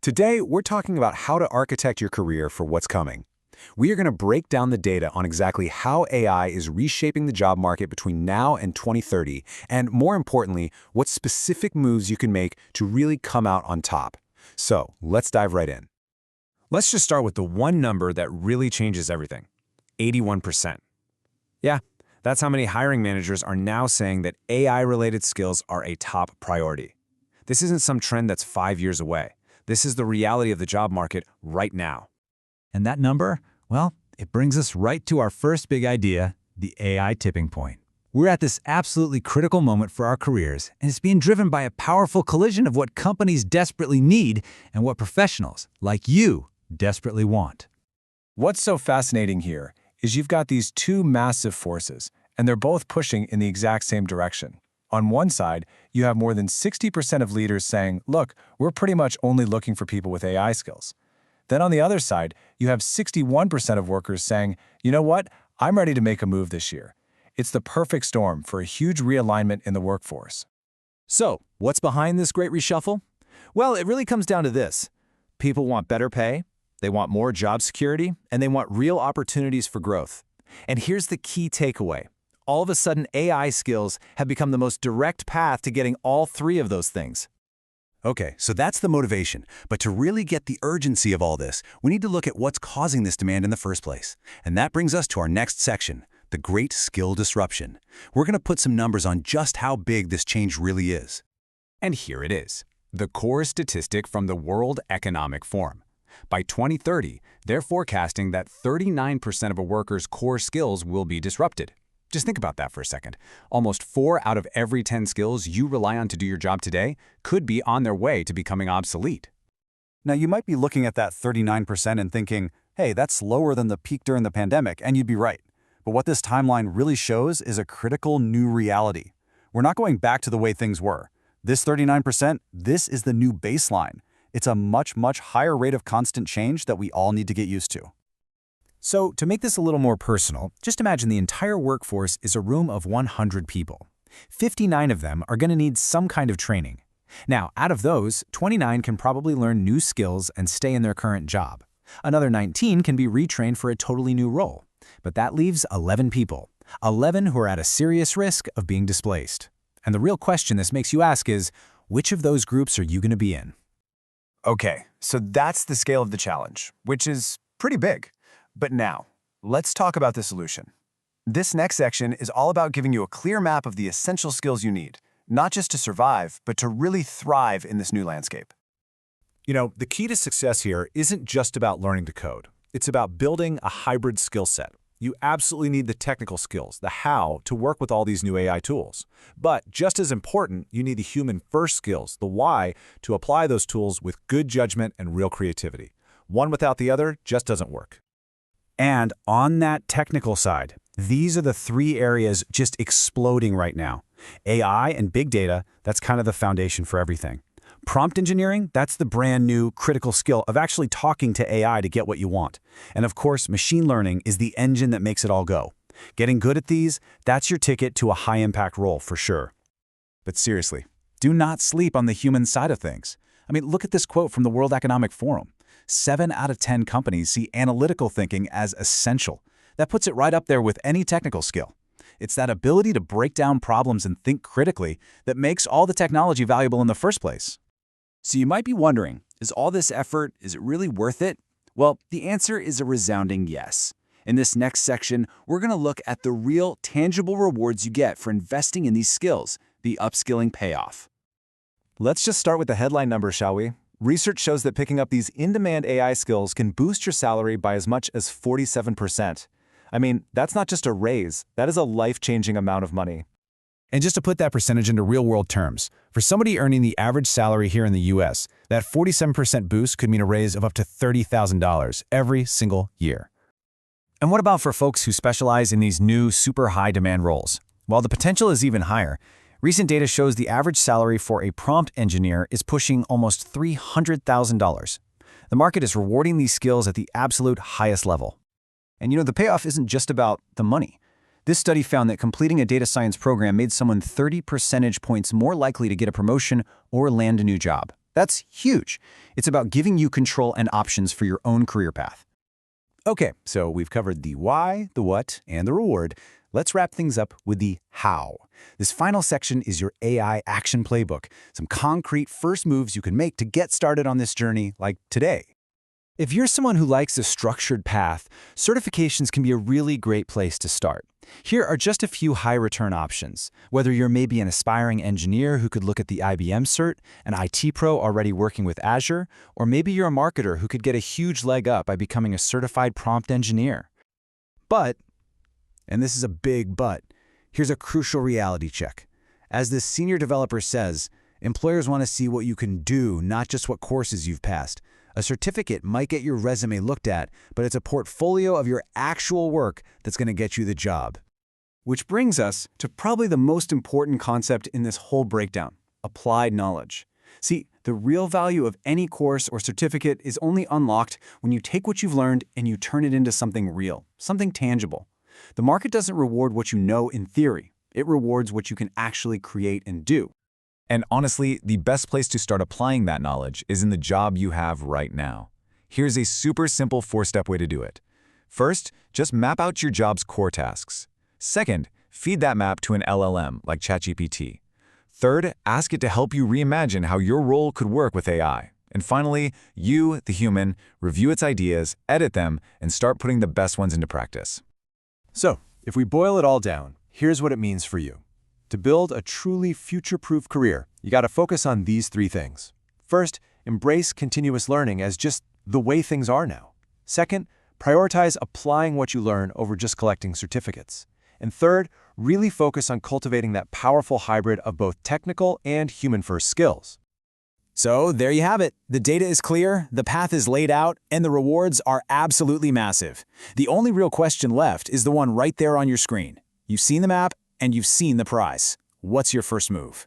Today, we're talking about how to architect your career for what's coming. We are going to break down the data on exactly how AI is reshaping the job market between now and 2030, and more importantly, what specific moves you can make to really come out on top. So, let's dive right in. Let's just start with the one number that really changes everything: 81%. Yeah, that's how many hiring managers are now saying that AI-related skills are a top priority. This isn't some trend that's 5 years away. This is the reality of the job market right now. And that number, well, it brings us right to our first big idea, the AI tipping point. We're at this absolutely critical moment for our careers, and it's being driven by a powerful collision of what companies desperately need and what professionals, like you, desperately want. What's so fascinating here is you've got these two massive forces, and they're both pushing in the exact same direction. On one side, you have more than 60% of leaders saying, look, we're pretty much only looking for people with AI skills. Then on the other side, you have 61% of workers saying, you know what, I'm ready to make a move this year. It's the perfect storm for a huge realignment in the workforce. So, what's behind this great reshuffle? Well, it really comes down to this. People want better pay, they want more job security, and they want real opportunities for growth. And here's the key takeaway. All of a sudden, AI skills have become the most direct path to getting all three of those things. Okay, so that's the motivation. But to really get the urgency of all this, we need to look at what's causing this demand in the first place. And that brings us to our next section, the great skill disruption. We're going to put some numbers on just how big this change really is. And here it is, the core statistic from the World Economic Forum. By 2030, they're forecasting that 39% of a worker's core skills will be disrupted. Just think about that for a second. Almost 4 out of every 10 skills you rely on to do your job today could be on their way to becoming obsolete. Now, you might be looking at that 39% and thinking, hey, that's lower than the peak during the pandemic, and you'd be right. But what this timeline really shows is a critical new reality. We're not going back to the way things were. This 39%, this is the new baseline. It's a much, much higher rate of constant change that we all need to get used to. So, to make this a little more personal, just imagine the entire workforce is a room of 100 people. 59 of them are going to need some kind of training. Now, out of those, 29 can probably learn new skills and stay in their current job. Another 19 can be retrained for a totally new role. But that leaves 11 people. 11 who are at a serious risk of being displaced. And the real question this makes you ask is, which of those groups are you going to be in? Okay, so that's the scale of the challenge, which is pretty big. But now, let's talk about the solution. This next section is all about giving you a clear map of the essential skills you need, not just to survive, but to really thrive in this new landscape. You know, the key to success here isn't just about learning to code. It's about building a hybrid skill set. You absolutely need the technical skills, the how, to work with all these new AI tools. But just as important, you need the human-first skills, the why, to apply those tools with good judgment and real creativity. One without the other just doesn't work. And on that technical side, these are the three areas just exploding right now. AI and big data, that's kind of the foundation for everything. Prompt engineering, that's the brand new critical skill of actually talking to AI to get what you want. And of course, machine learning is the engine that makes it all go. Getting good at these, that's your ticket to a high-impact role for sure. But seriously, do not sleep on the human side of things. I mean, look at this quote from the World Economic Forum. 7 out of 10 companies see analytical thinking as essential. That puts it right up there with any technical skill. It's that ability to break down problems and think critically that makes all the technology valuable in the first place. So you might be wondering, is all this effort, is it really worth it? Well, the answer is a resounding yes. In this next section, we're going to look at the real, tangible rewards you get for investing in these skills, the upskilling payoff. Let's just start with the headline number, shall we? Research shows that picking up these in-demand AI skills can boost your salary by as much as 47%. I mean, that's not just a raise, that is a life-changing amount of money. And just to put that percentage into real-world terms, for somebody earning the average salary here in the US, that 47% boost could mean a raise of up to $30,000 every single year. And what about for folks who specialize in these new super high-demand roles? While the potential is even higher, recent data shows the average salary for a prompt engineer is pushing almost $300,000. The market is rewarding these skills at the absolute highest level. And the payoff isn't just about the money. This study found that completing a data science program made someone 30 percentage points more likely to get a promotion or land a new job. That's huge. It's about giving you control and options for your own career path. Okay, so we've covered the why, the what, and the reward. Let's wrap things up with the how. This final section is your AI action playbook, some concrete first moves you can make to get started on this journey, like today. If you're someone who likes a structured path, certifications can be a really great place to start. Here are just a few high-return options. Whether you're maybe an aspiring engineer who could look at the IBM cert, an IT pro already working with Azure, or maybe you're a marketer who could get a huge leg up by becoming a certified prompt engineer. But, and this is a big but, here's a crucial reality check. As this senior developer says, employers want to see what you can do, not just what courses you've passed. A certificate might get your resume looked at, but it's a portfolio of your actual work that's going to get you the job. Which brings us to probably the most important concept in this whole breakdown: applied knowledge. See, the real value of any course or certificate is only unlocked when you take what you've learned and you turn it into something real, something tangible. The market doesn't reward what you know in theory. It rewards what you can actually create and do. And honestly, the best place to start applying that knowledge is in the job you have right now. Here's a super simple 4-step way to do it. First, just map out your job's core tasks. Second, feed that map to an LLM like ChatGPT. Third, ask it to help you reimagine how your role could work with AI. And finally, you, the human, review its ideas, edit them, and start putting the best ones into practice. So, if we boil it all down, here's what it means for you. To build a truly future-proof career, you got to focus on these 3 things. First, embrace continuous learning as just the way things are now. Second, prioritize applying what you learn over just collecting certificates. And third, really focus on cultivating that powerful hybrid of both technical and human-first skills. So there you have it. The data is clear, the path is laid out, and the rewards are absolutely massive. The only real question left is the one right there on your screen. You've seen the map, and you've seen the prize. What's your first move?